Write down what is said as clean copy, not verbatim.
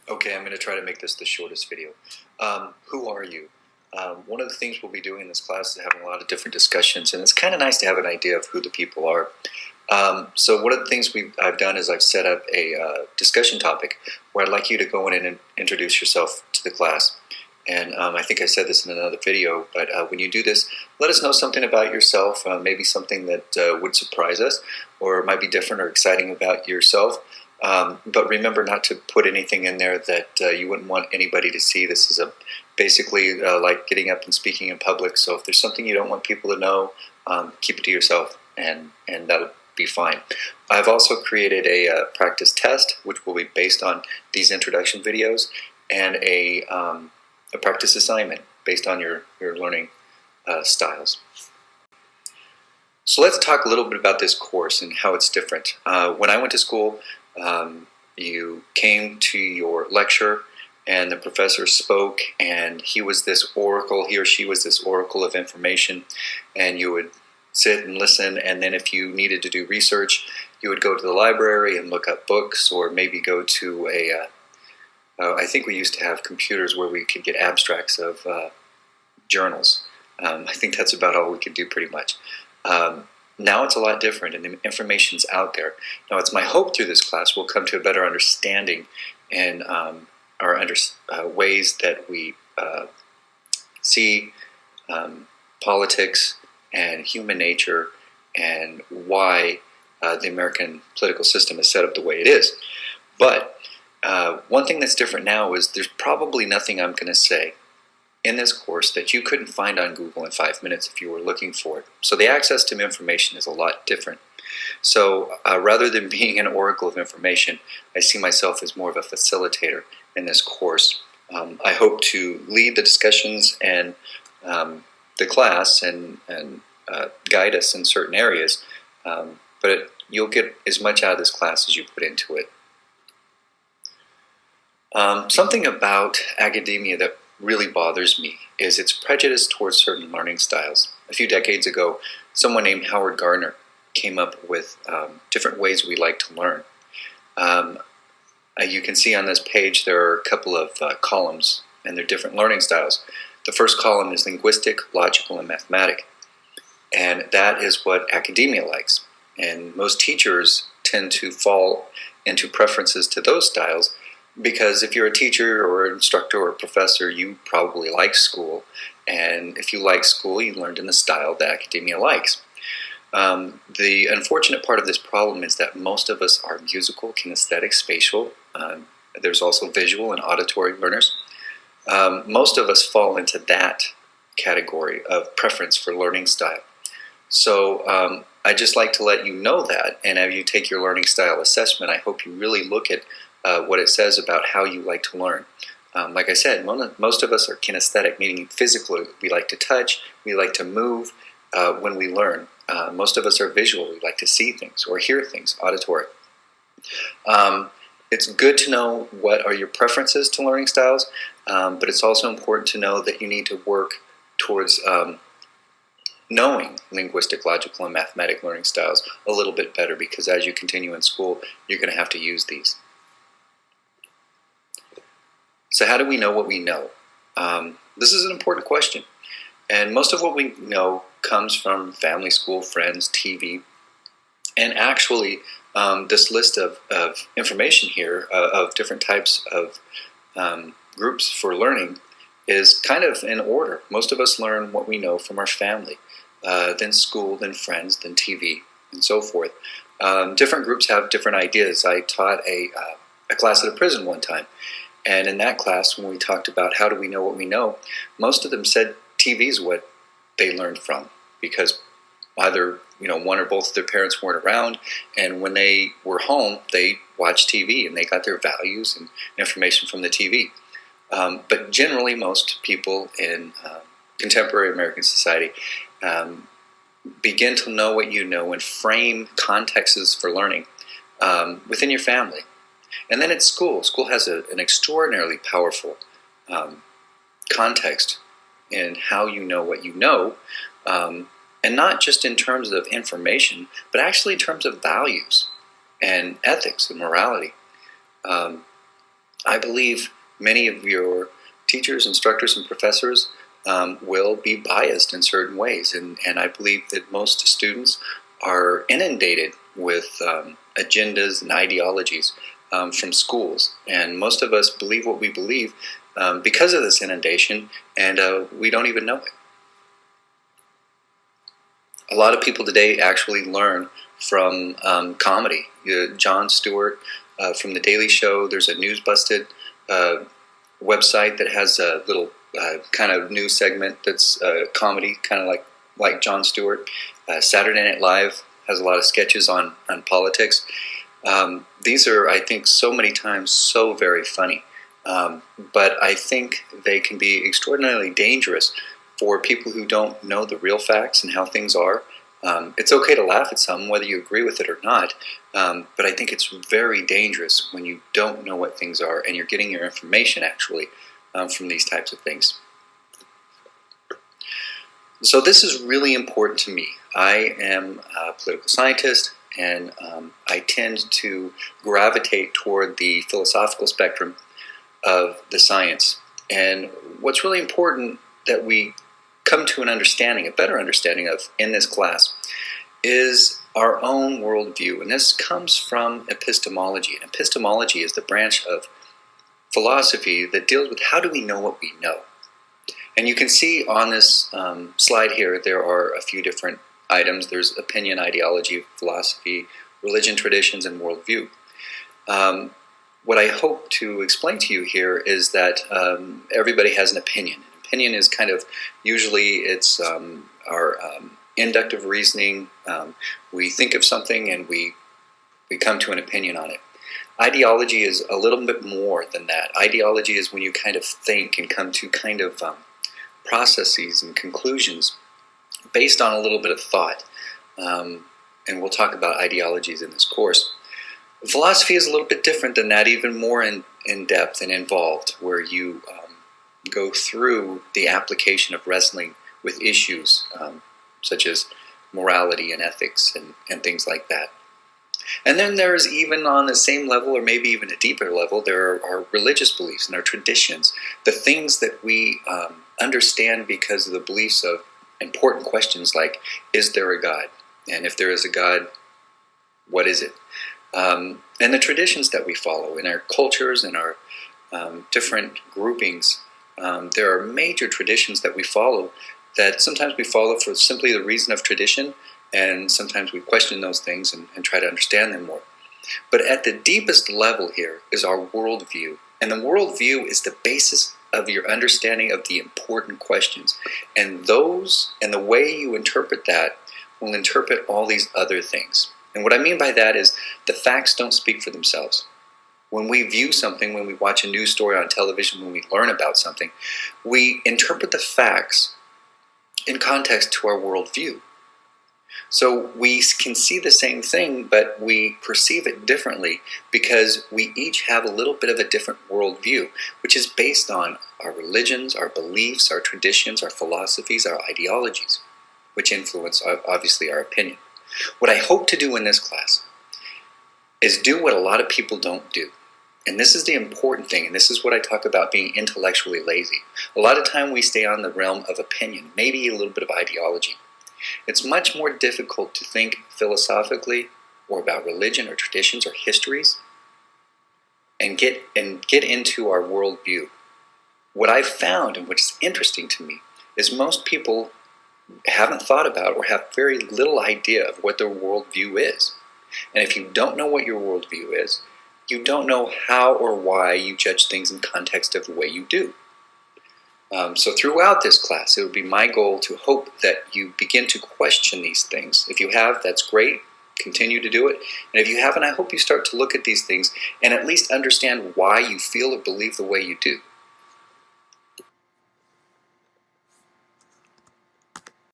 Okay, I'm going to try to make this the shortest video. Who are you? One of the things we'll be doing in this class is having a lot of different discussions, and it's kind of nice to have an idea of who the people are. So one of the things I've done is I've set up a discussion topic where I'd like you to go in and introduce yourself to the class. And I think I said this in another video, but when you do this, let us know something about yourself, maybe something that would surprise us, or might be different or exciting about yourself. But remember not to put anything in there that you wouldn't want anybody to see. This is basically like getting up and speaking in public. So if there's something you don't want people to know, keep it to yourself, and that'll be fine. I've also created a practice test, which will be based on these introduction videos, and a practice assignment based on your learning styles. So let's talk a little bit about this course and how it's different. When I went to school, you came to your lecture and the professor spoke, and he or she was this oracle of information, and you would sit and listen, and then if you needed to do research, you would go to the library and look up books, or maybe go to I think we used to have computers where we could get abstracts of journals. I think that's about all we could do pretty much. Now it's a lot different, and the information's out there. Now it's my hope through this class we'll come to a better understanding and ways that we see politics and human nature, and why the American political system is set up the way it is. But one thing that's different now is there's probably nothing I'm going to say in this course that you couldn't find on Google in 5 minutes if you were looking for it. So the access to information is a lot different. So rather than being an oracle of information, I see myself as more of a facilitator in this course. I hope to lead the discussions and the class and guide us in certain areas, but you'll get as much out of this class as you put into it. Something about academia that really bothers me is its prejudice towards certain learning styles. A few decades ago, someone named Howard Gardner came up with different ways we like to learn. You can see on this page there are a couple of columns, and they're different learning styles. The first column is linguistic, logical, and mathematic, and that is what academia likes. And most teachers tend to fall into preferences to those styles, because if you're a teacher or an instructor or a professor, you probably like school. And if you like school, you learned in the style that academia likes. The unfortunate part of this problem is that most of us are musical, kinesthetic, spatial. There's also visual and auditory learners. Most of us fall into that category of preference for learning style. So I'd just like to let you know that, and as you take your learning style assessment, I hope you really look at what it says about how you like to learn. Like I said, most of us are kinesthetic, meaning physically. We like to touch, we like to move when we learn. Most of us are visual. We like to see things or hear things, auditory. It's good to know what are your preferences to learning styles, but it's also important to know that you need to work towards knowing linguistic, logical, and mathematic learning styles a little bit better, because as you continue in school, you're going to have to use these. So how do we know what we know? This is an important question. And most of what we know comes from family, school, friends, TV. And actually, this list of information here of different types of groups for learning is kind of in order. Most of us learn what we know from our family, then school, then friends, then TV, and so forth. Different groups have different ideas. I taught a class at a prison one time. And in that class, when we talked about how do we know what we know, most of them said TV is what they learned from, because either one or both of their parents weren't around, and when they were home, they watched TV and they got their values and information from the TV. But generally, most people in contemporary American society begin to know what you know and frame contexts for learning within your family. And then at school. School has an extraordinarily powerful context in how you know what you know, and not just in terms of information, but actually in terms of values and ethics and morality. I believe many of your teachers, instructors, and professors will be biased in certain ways, and I believe that most students are inundated with agendas and ideologies from schools, and most of us believe what we believe because of this inundation, and we don't even know it. A lot of people today actually learn from comedy. Jon Stewart from The Daily Show, there's a News Busted website that has a little kind of news segment that's comedy, kind of like Jon Stewart. Saturday Night Live has a lot of sketches on politics. These are, I think, so many times so very funny, but I think they can be extraordinarily dangerous for people who don't know the real facts and how things are. It's okay to laugh at something, whether you agree with it or not, but I think it's very dangerous when you don't know what things are and you're getting your information actually from these types of things. So this is really important to me. I am a political scientist, and I tend to gravitate toward the philosophical spectrum of the science. And what's really important that we come to an understanding, a better understanding of in this class, is our own worldview. And this comes from epistemology. And epistemology is the branch of philosophy that deals with how do we know what we know. And you can see on this slide here, there are a few different items. There's opinion, ideology, philosophy, religion, traditions, and worldview. What I hope to explain to you here is that everybody has an opinion. Opinion is kind of, usually it's our inductive reasoning. We think of something and we come to an opinion on it. Ideology is a little bit more than that. Ideology is when you kind of think and come to kind of processes and conclusions based on a little bit of thought. And we'll talk about ideologies in this course. Philosophy is a little bit different than that, even more in depth and involved, where you go through the application of wrestling with issues such as morality and ethics and things like that. And then there's, even on the same level, or maybe even a deeper level, there are our religious beliefs and our traditions, the things that we understand because of the beliefs of important questions like, is there a God? And if there is a God, what is it? And the traditions that we follow in our cultures and our different groupings. There are major traditions that we follow that sometimes we follow for simply the reason of tradition, and sometimes we question those things and try to understand them more. But at the deepest level here is our worldview. And the worldview is the basis of your understanding of the important questions. And the way you interpret that will interpret all these other things. And what I mean by that is the facts don't speak for themselves. When we view something, when we watch a news story on television, when we learn about something, we interpret the facts in context to our worldview. So we can see the same thing, but we perceive it differently because we each have a little bit of a different worldview, which is based on our religions, our beliefs, our traditions, our philosophies, our ideologies, which influence, obviously, our opinion. What I hope to do in this class is do what a lot of people don't do. And this is the important thing, and this is what I talk about being intellectually lazy. A lot of time we stay on the realm of opinion, maybe a little bit of ideology. It's much more difficult to think philosophically or about religion or traditions or histories and get into our worldview. What I've found, and what's interesting to me, is most people haven't thought about or have very little idea of what their worldview is. And if you don't know what your worldview is, you don't know how or why you judge things in context of the way you do. So throughout this class, it would be my goal to hope that you begin to question these things. If you have, that's great. Continue to do it. And if you haven't, I hope you start to look at these things and at least understand why you feel or believe the way you do.